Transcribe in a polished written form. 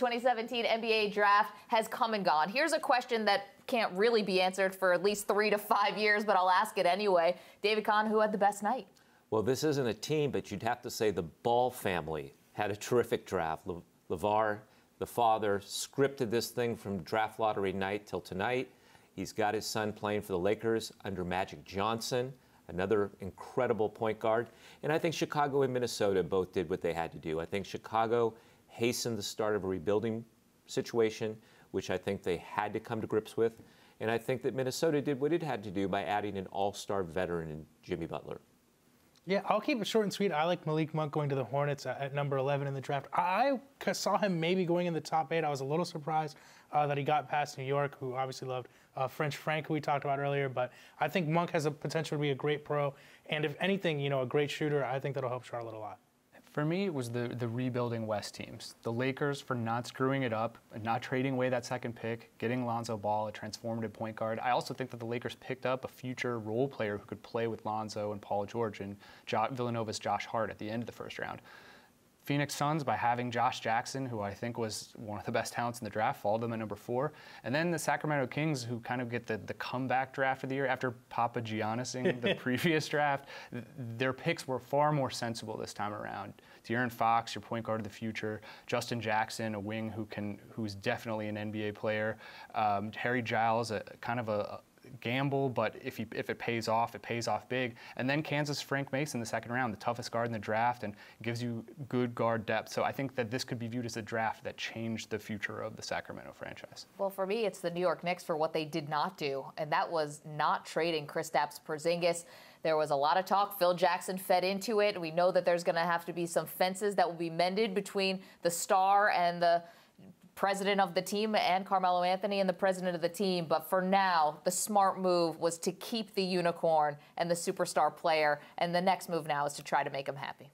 2017 NBA draft has come and gone. Here's a question that can't really be answered for at least 3 to 5 years, but I'll ask it anyway. David Kahn, who had the best night? Well, this isn't a team, but you'd have to say the Ball family had a terrific draft. LeVar, the father, scripted this thing from draft lottery night till tonight. He's got his son playing for the Lakers under Magic Johnson, another incredible point guard. And I think Chicago and Minnesota both did what they had to do. I think Chicago hastened the start of a rebuilding situation, which I think they had to come to grips with. And I think that Minnesota did what it had to do by adding an all-star veteran in Jimmy Butler. Yeah, I'll keep it short and sweet. I like Malik Monk going to the Hornets at number 11 in the draft. I saw him maybe going in the top 8. I was a little surprised that he got past New York, who obviously loved French Frank, who we talked about earlier. But I think Monk has a potential to be a great pro. And if anything, a great shooter. I think that'll help Charlotte a lot. For me, it was the rebuilding West teams. The Lakers for not screwing it up, not trading away that second pick, getting Lonzo Ball, a transformative point guard. I also think that the Lakers picked up a future role player who could play with Lonzo and Paul George and Villanova's Josh Hart at the end of the first round. Phoenix Suns, by having Josh Jackson, who I think was one of the best talents in the draft, followed them at number 4. And then the Sacramento Kings, who kind of get the comeback draft of the year after Papa Giannising the previous draft. Their picks were far more sensible this time around. De'Aaron Fox, your point guard of the future. Justin Jackson, a wing who's definitely an NBA player. Harry Giles, kind of a gamble, but if it pays off big. And then Kansas Frank Mason, the second round, the toughest guard in the draft, and gives you good guard depth. So I think that this could be viewed as a draft that changed the future of the Sacramento franchise. Well, for me, it's the New York Knicks for what they did not do, and that was not trading Kristaps Porzingis. There was a lot of talk. Phil Jackson fed into it. We know that there's going to have to be some fences that will be mended between the star and the president of the team and Carmelo Anthony and the president of the team. But for now, the smart move was to keep the unicorn and the superstar player. And the next move now is to try to make him happy.